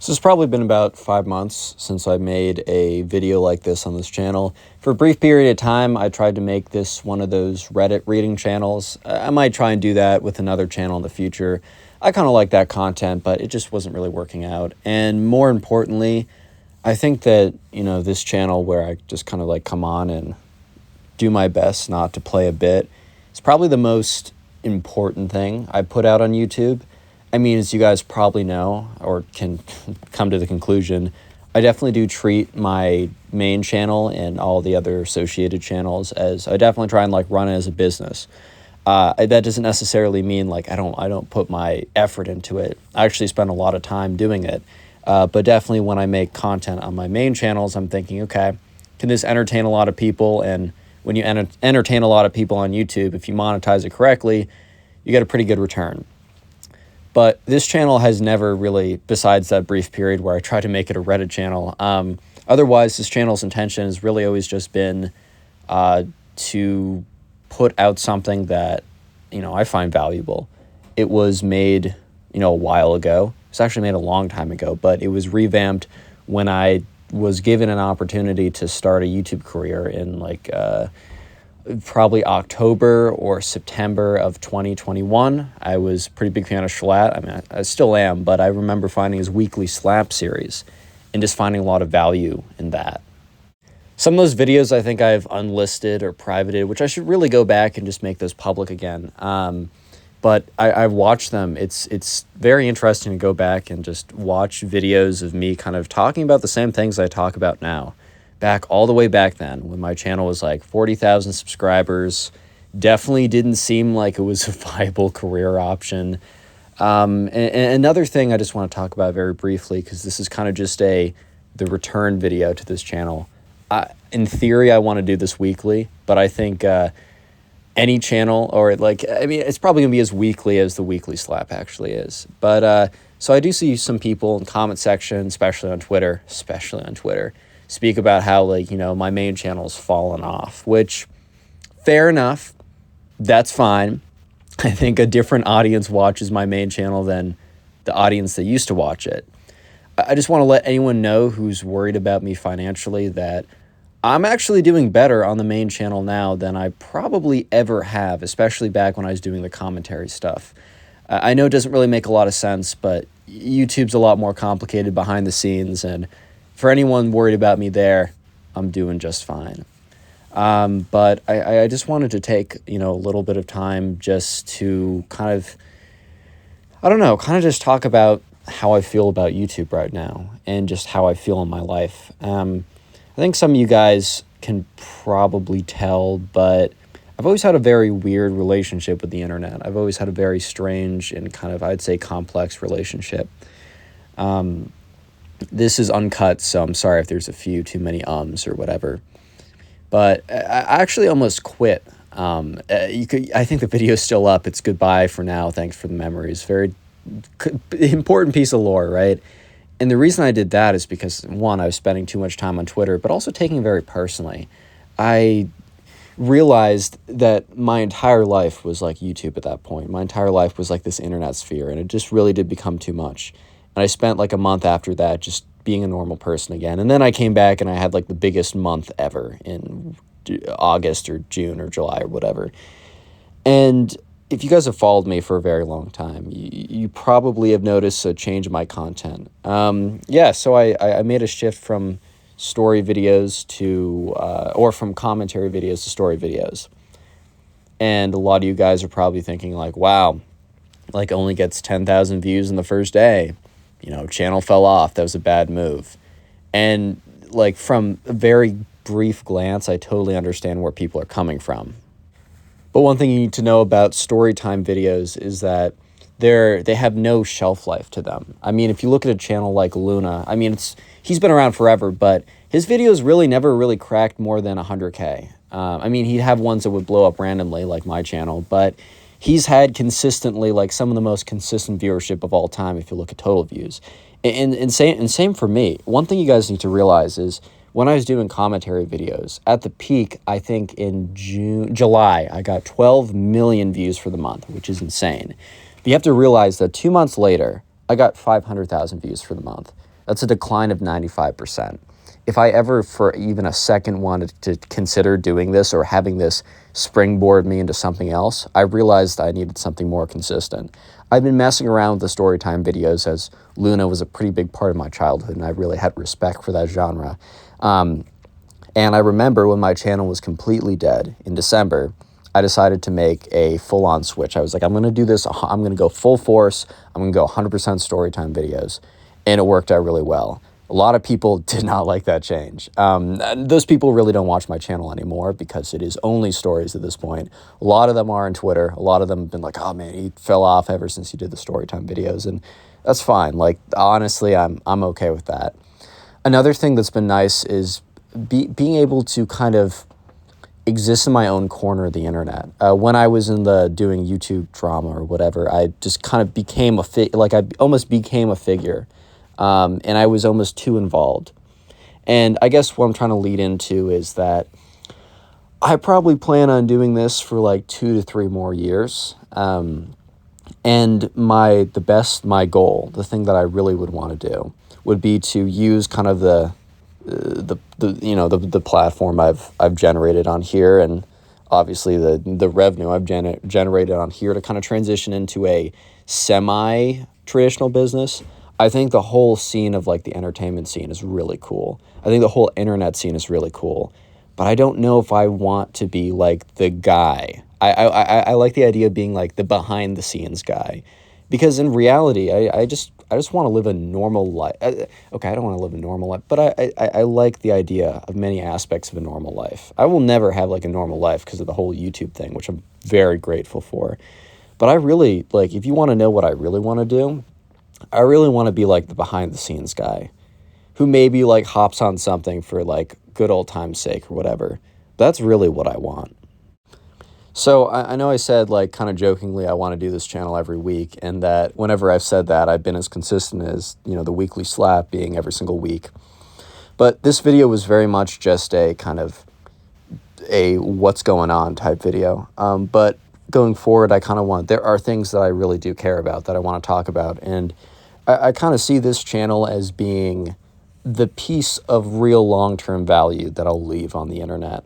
So it's probably been about 5 months since I made a video like this on this channel. For a brief period of time, I tried to make this one of those Reddit reading channels. I might try and do that with another channel in the future. I kind of like that content, but it just wasn't really working out. And more importantly, I think that, this channel where I just kind of like come on and do my best not to play a bit, it's probably the most important thing I put out on YouTube. I mean, as you guys probably know, or can come to the conclusion, I definitely do treat my main channel and all the other associated channels as I definitely try and like run it as a business. That doesn't necessarily mean like I don't put my effort into it. I actually spend a lot of time doing it. But definitely when I make content on my main channels, I'm thinking, okay, can this entertain a lot of people? And when you entertain a lot of people on YouTube, if you monetize it correctly, you get a pretty good return. But this channel has never really, besides that brief period where I tried to make it a Reddit channel, otherwise this channel's intention has really always just been to put out something that, I find valuable. It was made, a while ago. It was actually made a long time ago, but it was revamped when I was given an opportunity to start a YouTube career in probably October or September of 2021. I was a pretty big fan of Schlatt. I mean, I still am, but I remember finding his weekly Slap series and just finding a lot of value in that. Some of those videos I think I've unlisted or privated, which I should really go back and just make those public again. But I've watched them. It's very interesting to go back and just watch videos of me kind of talking about the same things I talk about now. All the way back then, when my channel was like 40,000 subscribers, definitely didn't seem like it was a viable career option. And another thing I just want to talk about very briefly, because this is kind of just the return video to this channel. In theory, I want to do this weekly, but I think any channel, it's probably going to be as weekly as the weekly Slap actually is. But so I do see some people in the comment section, especially on Twitter, speak about how, my main channel's fallen off, which, fair enough, that's fine. I think a different audience watches my main channel than the audience that used to watch it. I just want to let anyone know who's worried about me financially that I'm actually doing better on the main channel now than I probably ever have, especially back when I was doing the commentary stuff. I know it doesn't really make a lot of sense, but YouTube's a lot more complicated behind the scenes, and for anyone worried about me there, I'm doing just fine. But I just wanted to take, a little bit of time just to kind of just talk about how I feel about YouTube right now and just how I feel in my life. I think some of you guys can probably tell, but I've always had a very weird relationship with the internet. I've always had a very strange and kind of, I'd say, complex relationship. This is uncut, so I'm sorry if there's a few too many or whatever. But I actually almost quit. I think the video's still up. It's goodbye for now. Thanks for the memories. Very important piece of lore, right? And the reason I did that is because, one, I was spending too much time on Twitter, but also taking it very personally. I realized that my entire life was like YouTube at that point. My entire life was like this internet sphere, and it just really did become too much. And I spent like a month after that just being a normal person again. And then I came back and I had like the biggest month ever in August or June or July or whatever. And if you guys have followed me for a very long time, you probably have noticed a change in my content. So I made a shift from story videos or from commentary videos to story videos. And a lot of you guys are probably thinking like, wow, like only gets 10,000 views in the first day. Channel fell off. That was a bad move. And like from a very brief glance, I totally understand where people are coming from. But one thing you need to know about story time videos is that they have no shelf life to them. I mean, if you look at a channel like Luna, I mean, he's been around forever, but his videos really never really cracked more than 100K. I mean, he'd have ones that would blow up randomly like my channel, but he's had consistently like some of the most consistent viewership of all time if you look at total views. And same for me. One thing you guys need to realize is when I was doing commentary videos, at the peak, I think in July, I got 12 million views for the month, which is insane. But you have to realize that 2 months later, I got 500,000 views for the month. That's a decline of 95%. If I ever for even a second wanted to consider doing this or having this springboard me into something else, I realized I needed something more consistent. I've been messing around with the story time videos as Luna was a pretty big part of my childhood, and I really had respect for that genre. And I remember when my channel was completely dead in December, I decided to make a full-on switch. I was like, I'm going to do this. I'm going to go full force. I'm going to go 100% storytime videos. And it worked out really well. A lot of people did not like that change. Those people really don't watch my channel anymore because it is only stories at this point. A lot of them are on Twitter. A lot of them have been like, oh man, he fell off ever since he did the storytime videos. And that's fine. Like, honestly, I'm okay with that. Another thing that's been nice is being able to kind of exist in my own corner of the internet. When I was in the doing YouTube drama or whatever, I just kind of became I almost became a figure, and I was almost too involved. And I guess what I'm trying to lead into is that I probably plan on doing this for like 2 to 3 more years. And my goal, the thing that I really would want to do, would be to use kind of the platform I've generated on here, and obviously the revenue I've generated on here to kind of transition into a semi-traditional business. I think the whole scene of like the entertainment scene is really cool. I think the whole internet scene is really cool, but I don't know if I want to be like the guy. I like the idea of being like the behind the scenes guy, because in reality, I just want to live a normal life. Okay, I don't want to live a normal life, but I like the idea of many aspects of a normal life. I will never have like a normal life because of the whole YouTube thing, which I'm very grateful for. But I really, like, if you want to know what I really want to do, I really want to be like the behind the scenes guy who maybe like hops on something for like good old time's sake or whatever. That's really what I want. So I know I said, like, kind of jokingly, I want to do this channel every week, and that whenever I've said that, I've been as consistent as, the weekly slap being every single week. But this video was very much just a kind of a what's going on type video. But going forward, I kind of there are things that I really do care about that I want to talk about, and I kind of see this channel as being the piece of real long-term value that I'll leave on the internet.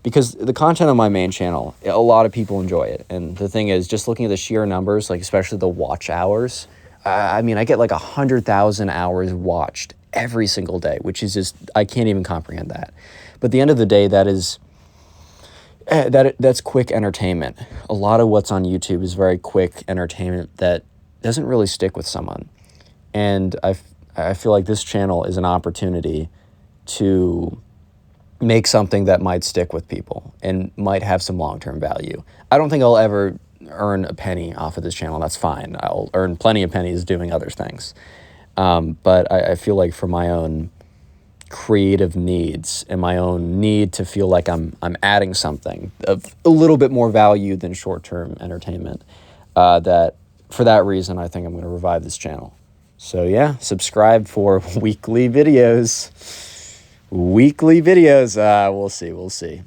Because the content on my main channel, a lot of people enjoy it. And the thing is, just looking at the sheer numbers, like especially the watch hours, I get like 100,000 hours watched every single day, which is just, I can't even comprehend that. But at the end of the day, that's quick entertainment. A lot of what's on YouTube is very quick entertainment that doesn't really stick with someone. And I feel like this channel is an opportunity to make something that might stick with people and might have some long-term value. I don't think I'll ever earn a penny off of this channel. That's fine. I'll earn plenty of pennies doing other things. But I feel like for my own creative needs and my own need to feel like I'm adding something of a little bit more value than short-term entertainment, that for that reason, I think I'm going to revive this channel. So yeah, subscribe for weekly videos. We'll see.